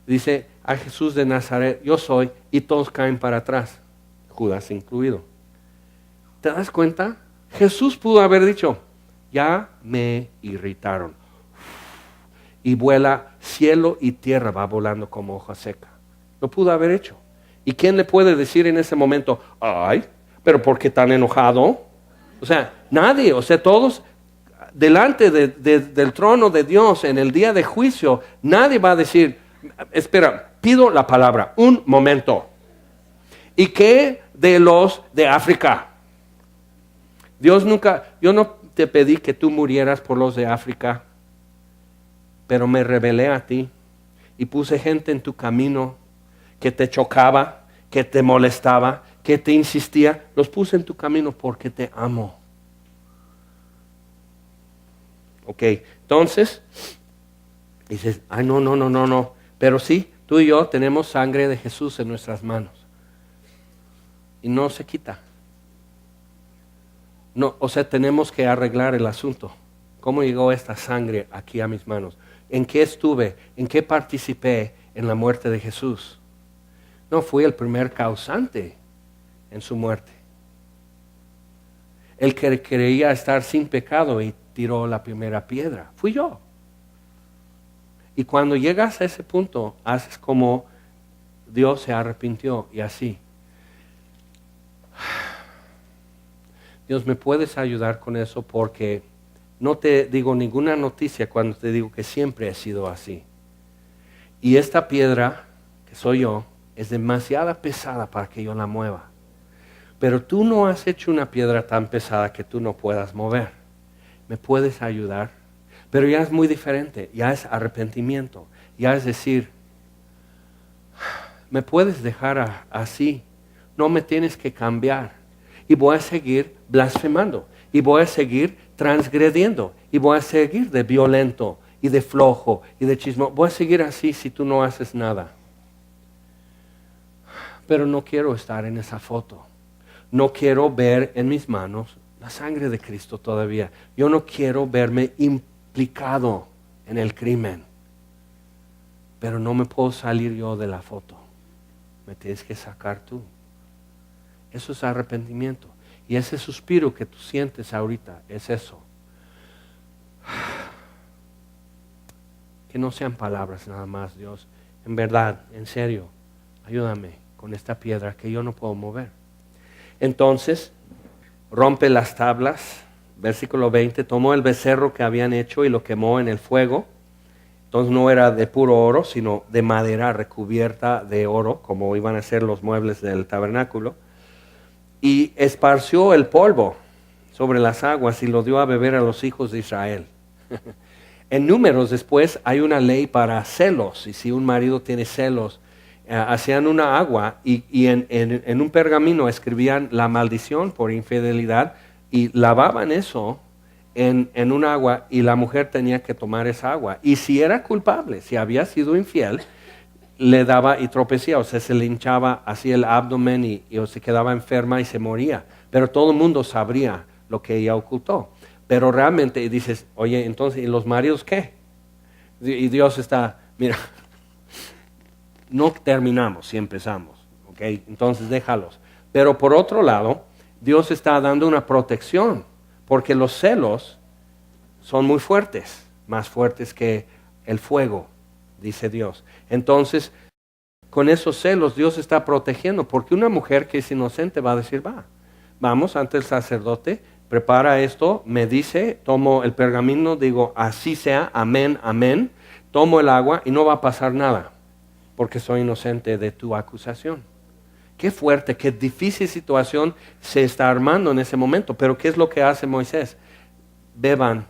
Dice a Jesús de Nazaret, yo soy, y todos caen para atrás, Judas incluido. ¿Te das cuenta? Jesús pudo haber dicho, ya me irritaron. Y vuela cielo y tierra, va volando como hoja seca. Lo pudo haber hecho. ¿Y quién le puede decir en ese momento, ay, pero por qué tan enojado? O sea, nadie, o sea, todos delante del trono de Dios en el día de juicio, nadie va a decir, espera, pido la palabra, un momento. ¿Y qué de los de África? Yo no te pedí que tú murieras por los de África, pero me rebelé a ti y puse gente en tu camino que te chocaba, que te molestaba, que te insistía, los puse en tu camino porque te amo. Ok, entonces, dices, ay, no. Pero sí, tú y yo tenemos sangre de Jesús en nuestras manos. Y no se quita. No, o sea, tenemos que arreglar el asunto. ¿Cómo llegó esta sangre aquí a mis manos? ¿En qué estuve? ¿En qué participé en la muerte de Jesús? No fui el primer causante en su muerte. El que creía estar sin pecado y tiró la primera piedra, fui yo. Y cuando llegas a ese punto, haces como Dios se arrepintió y así. Dios, ¿me puedes ayudar con eso? Porque no te digo ninguna noticia cuando te digo que siempre he sido así. Y esta piedra, que soy yo, es demasiado pesada para que yo la mueva. Pero tú no has hecho una piedra tan pesada que tú no puedas mover. ¿Me puedes ayudar? Pero ya es muy diferente, ya es arrepentimiento, ya es decir, me puedes dejar así, no me tienes que cambiar. Y voy a seguir blasfemando, y voy a seguir transgrediendo, y voy a seguir de violento, y de flojo, y de chismoso. Voy a seguir así si tú no haces nada. Pero no quiero estar en esa foto. No quiero ver en mis manos la sangre de Cristo todavía. Yo no quiero verme implicado en el crimen. Pero no me puedo salir yo de la foto. Me tienes que sacar tú. Eso es arrepentimiento. Y ese suspiro que tú sientes ahorita es eso. Que no sean palabras nada más, Dios. En verdad, en serio, ayúdame con esta piedra que yo no puedo mover. Entonces, rompe las tablas. Versículo 20, tomó el becerro que habían hecho y lo quemó en el fuego. Entonces no era de puro oro, sino de madera recubierta de oro, como iban a ser los muebles del tabernáculo. Y esparció el polvo sobre las aguas y lo dio a beber a los hijos de Israel. En Números después hay una ley para celos, y si un marido tiene celos, hacían una agua y en un pergamino escribían la maldición por infidelidad y lavaban eso en un agua y la mujer tenía que tomar esa agua. Y si era culpable, si había sido infiel, le daba y tropecía, o sea, se le hinchaba así el abdomen y o se quedaba enferma y se moría. Pero todo el mundo sabría lo que ella ocultó. Pero realmente dices, oye, entonces, ¿y los maridos qué? Y Dios está, mira, no terminamos si empezamos, ¿ok? Entonces déjalos. Pero por otro lado, Dios está dando una protección, porque los celos son muy fuertes, más fuertes que el fuego, dice Dios. Entonces, con esos celos Dios está protegiendo, porque una mujer que es inocente va a decir, vamos ante el sacerdote, prepara esto, me dice, tomo el pergamino, digo, así sea, amén, amén, tomo el agua y no va a pasar nada, porque soy inocente de tu acusación. Qué fuerte, qué difícil situación se está armando en ese momento. Pero ¿qué es lo que hace Moisés? Beban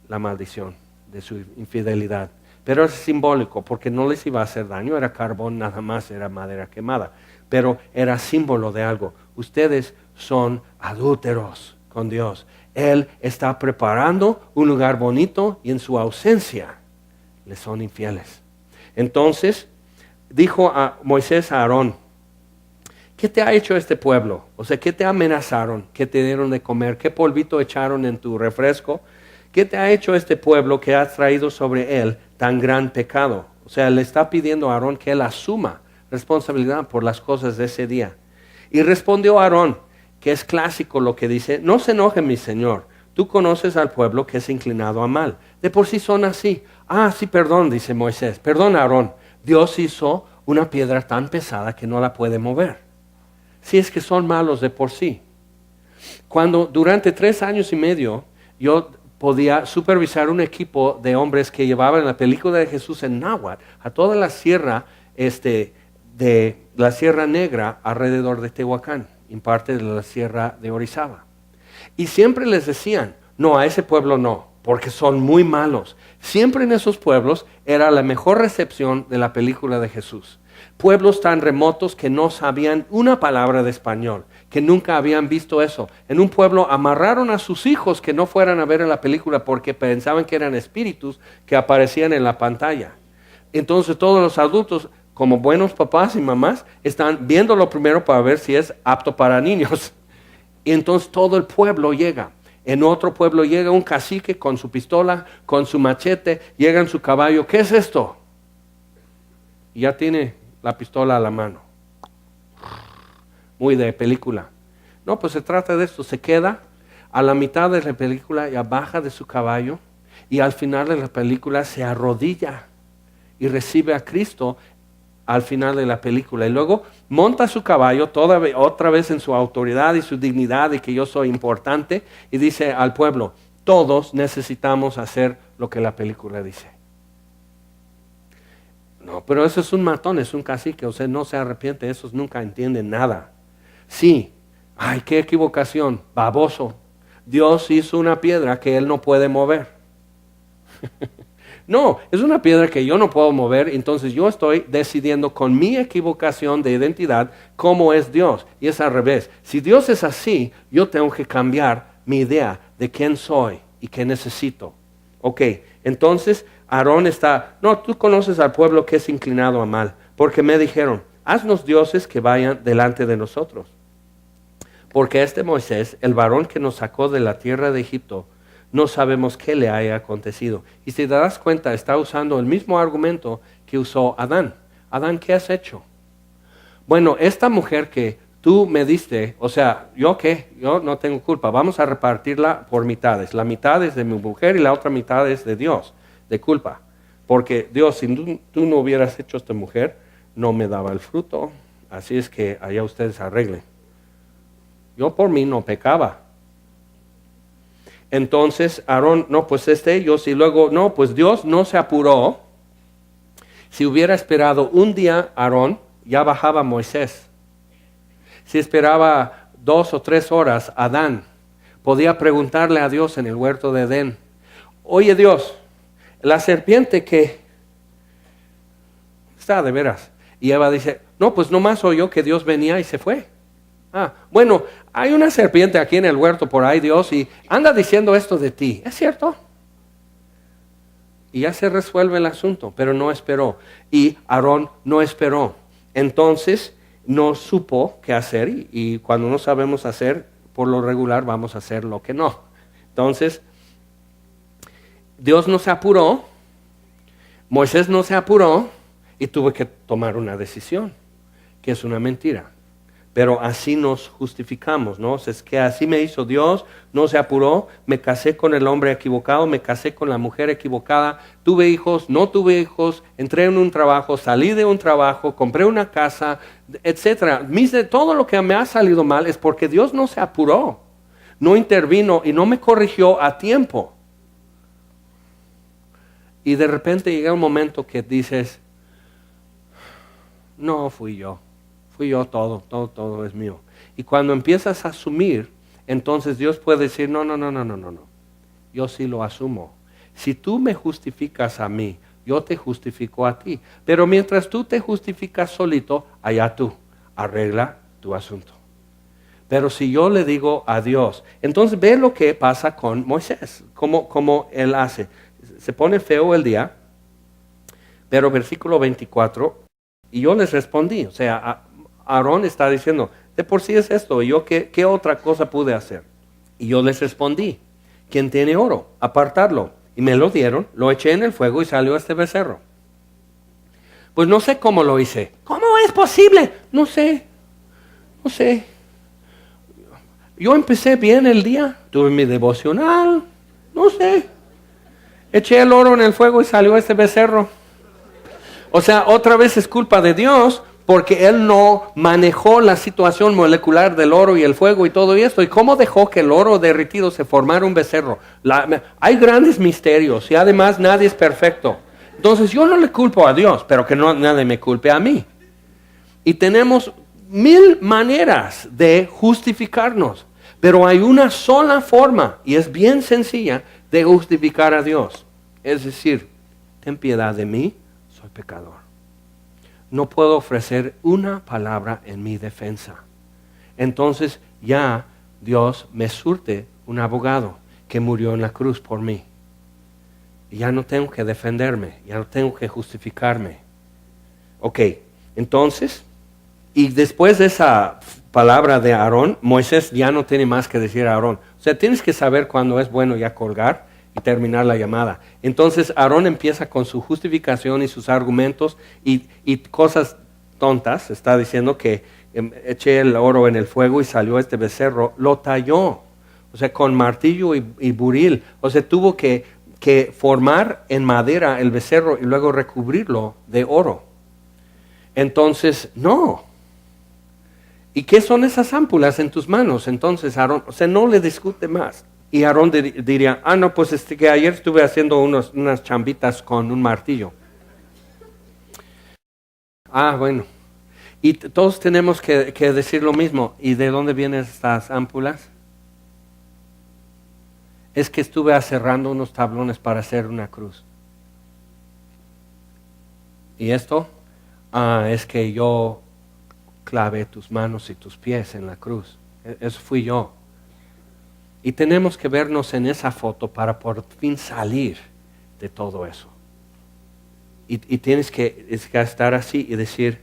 la maldición de su infidelidad. Pero es simbólico, porque no les iba a hacer daño, era carbón nada más, era madera quemada. Pero era símbolo de algo. Ustedes son adúlteros con Dios. Él está preparando un lugar bonito y en su ausencia les son infieles. Entonces, dijo a Moisés a Aarón, ¿qué te ha hecho este pueblo? O sea, ¿qué te amenazaron? ¿Qué te dieron de comer? ¿Qué polvito echaron en tu refresco? ¿Qué te ha hecho este pueblo que has traído sobre él tan gran pecado? O sea, le está pidiendo a Aarón que él asuma responsabilidad por las cosas de ese día. Y respondió Aarón, que es clásico lo que dice, no se enoje mi señor, tú conoces al pueblo que es inclinado a mal. De por sí son así. Sí, perdón, dice Moisés, perdón Aarón, Dios hizo una piedra tan pesada que no la puede mover. Si es que son malos de por sí. Cuando durante 3 años y medio yo podía supervisar un equipo de hombres que llevaban la película de Jesús en náhuatl a toda la sierra de la Sierra Negra alrededor de Tehuacán, en parte de la Sierra de Orizaba. Y siempre les decían, no, a ese pueblo no, porque son muy malos. Siempre en esos pueblos era la mejor recepción de la película de Jesús. Pueblos tan remotos que no sabían una palabra de español, que nunca habían visto eso. En un pueblo amarraron a sus hijos que no fueran a ver la película porque pensaban que eran espíritus que aparecían en la pantalla. Entonces todos los adultos, como buenos papás y mamás, están viéndolo primero para ver si es apto para niños. Y entonces todo el pueblo llega. En otro pueblo llega un cacique con su pistola, con su machete, llega en su caballo. ¿Qué es esto? Y ya tiene la pistola a la mano. Muy de película. No, pues se trata de esto. Se queda a la mitad de la película, ya baja de su caballo y al final de la película se arrodilla y recibe a Cristo al final de la película. Y luego monta su caballo otra vez en su autoridad y su dignidad de que yo soy importante y dice al pueblo, todos necesitamos hacer lo que la película dice. No, pero eso es un matón, es un cacique, o sea, no se arrepiente, esos nunca entienden nada. Sí, ay, qué equivocación, baboso. Dios hizo una piedra que Él no puede mover. No, es una piedra que yo no puedo mover, entonces yo estoy decidiendo con mi equivocación de identidad cómo es Dios. Y es al revés. Si Dios es así, yo tengo que cambiar mi idea de quién soy y qué necesito. Ok, entonces Aarón está, no, tú conoces al pueblo que es inclinado a mal, porque me dijeron, haznos dioses que vayan delante de nosotros. Porque este Moisés, el varón que nos sacó de la tierra de Egipto, no sabemos qué le haya acontecido. Y si te das cuenta, está usando el mismo argumento que usó Adán. Adán, ¿qué has hecho? Bueno, esta mujer que tú me diste, o sea, ¿yo qué? Yo no tengo culpa. Vamos a repartirla por mitades. La mitad es de mi mujer y la otra mitad es de Dios, de culpa. Porque Dios, si tú no hubieras hecho esta mujer, no me daba el fruto. Así es que allá ustedes arreglen. Yo por mí no pecaba. Entonces Aarón, no, pues ellos, y luego, no, pues Dios no se apuró. Si hubiera esperado un día Aarón, ya bajaba Moisés. Si esperaba 2 o 3 horas, Adán podía preguntarle a Dios en el huerto de Edén, oye Dios, la serpiente que está de veras. Y Eva dice, no, pues nomás oyó que Dios venía y se fue. Bueno, hay una serpiente aquí en el huerto por ahí, Dios, y anda diciendo esto de ti. ¿Es cierto? Y ya se resuelve el asunto, pero no esperó. Y Aarón no esperó. Entonces, no supo qué hacer. Y cuando no sabemos hacer, por lo regular, vamos a hacer lo que no. Entonces, Dios no se apuró. Moisés no se apuró. Y tuvo que tomar una decisión, que es una mentira. Pero así nos justificamos, ¿no? Es que así me hizo Dios, no se apuró, me casé con el hombre equivocado, me casé con la mujer equivocada, tuve hijos, no tuve hijos, entré en un trabajo, salí de un trabajo, compré una casa, etcétera. Todo lo que me ha salido mal es porque Dios no se apuró, no intervino y no me corrigió a tiempo. Y de repente llega un momento que dices, no fui yo. Fui yo, todo es mío. Y cuando empiezas a asumir, entonces Dios puede decir, no. Yo sí lo asumo. Si tú me justificas a mí, yo te justifico a ti. Pero mientras tú te justificas solito, allá tú, arregla tu asunto. Pero si yo le digo a Dios, entonces ve lo que pasa con Moisés, como él hace. Se pone feo el día, pero versículo 24, y yo les respondí, o sea, Aarón está diciendo, de por sí es esto, y yo ¿qué otra cosa pude hacer? Y yo les respondí, ¿quién tiene oro? Apartadlo. Y me lo dieron, lo eché en el fuego y salió este becerro. Pues no sé cómo lo hice. ¿Cómo es posible? No sé. Yo empecé bien el día, tuve mi devocional, no sé. Eché el oro en el fuego y salió este becerro. O sea, otra vez es culpa de Dios, porque Él no manejó la situación molecular del oro y el fuego y todo esto. ¿Y cómo dejó que el oro derretido se formara un becerro? Hay grandes misterios y además nadie es perfecto. Entonces yo no le culpo a Dios, pero que nadie me culpe a mí. Y tenemos 1000 maneras de justificarnos, pero hay una sola forma, y es bien sencilla, de justificar a Dios. Es decir, ten piedad de mí, soy pecador. No puedo ofrecer una palabra en mi defensa. Entonces ya Dios me surte un abogado que murió en la cruz por mí. Y ya no tengo que defenderme, ya no tengo que justificarme. Ok, entonces, y después de esa palabra de Aarón, Moisés ya no tiene más que decir a Aarón. O sea, tienes que saber cuándo es bueno ya colgar y terminar la llamada. Entonces Aarón empieza con su justificación y sus argumentos y cosas tontas. Está diciendo que eché el oro en el fuego y salió este becerro. Lo talló, o sea, con martillo y buril. O sea, tuvo que formar en madera el becerro y luego recubrirlo de oro. Entonces, no. ¿Y qué son esas ámpulas en tus manos? Entonces Aarón, o sea, no le discute más. Y Aarón diría, no, pues que ayer estuve haciendo unas chambitas con un martillo. Bueno. Y todos tenemos que decir lo mismo. ¿Y de dónde vienen estas ámpulas? Es que estuve aserrando unos tablones para hacer una cruz. ¿Y esto? Es que yo clavé tus manos y tus pies en la cruz. Eso fui yo. Y tenemos que vernos en esa foto para por fin salir de todo eso. Y tienes que estar así y decir,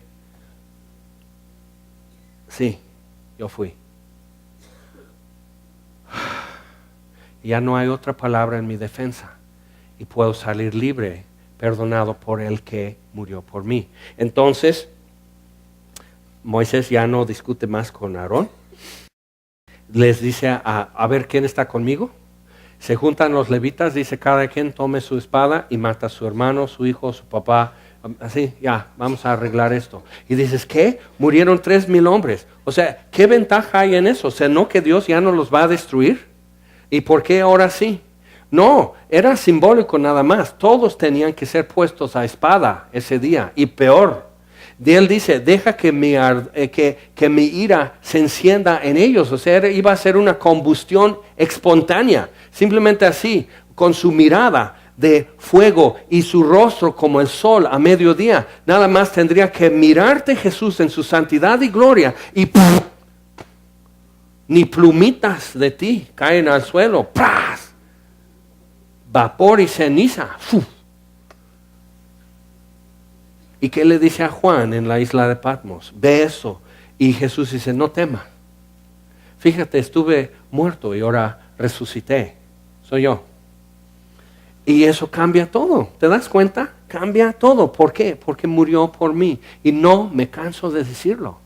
sí, yo fui. Ya no hay otra palabra en mi defensa. Y puedo salir libre, perdonado por el que murió por mí. Entonces, Moisés ya no discute más con Aarón. Les dice a ver quién está conmigo. Se juntan los levitas, dice cada quien tome su espada y mata a su hermano, su hijo, su papá. Así, ya, vamos a arreglar esto. Y dices, ¿qué? Murieron 3,000 hombres. O sea, ¿qué ventaja hay en eso? O sea, ¿no que Dios ya no los va a destruir? ¿Y por qué ahora sí? No, era simbólico nada más. Todos tenían que ser puestos a espada ese día. Y peor, Él dice, deja que mi ira se encienda en ellos. O sea, iba a ser una combustión espontánea. Simplemente así, con su mirada de fuego y su rostro como el sol a mediodía. Nada más tendría que mirarte Jesús en su santidad y gloria y ¡pum! Ni plumitas de ti caen al suelo. ¡Pras! Vapor y ceniza. ¡Fu! ¿Y qué le dice a Juan en la isla de Patmos? Ve eso. Y Jesús dice, no temas. Fíjate, estuve muerto y ahora resucité. Soy yo. Y eso cambia todo. ¿Te das cuenta? Cambia todo. ¿Por qué? Porque murió por mí. Y no me canso de decirlo.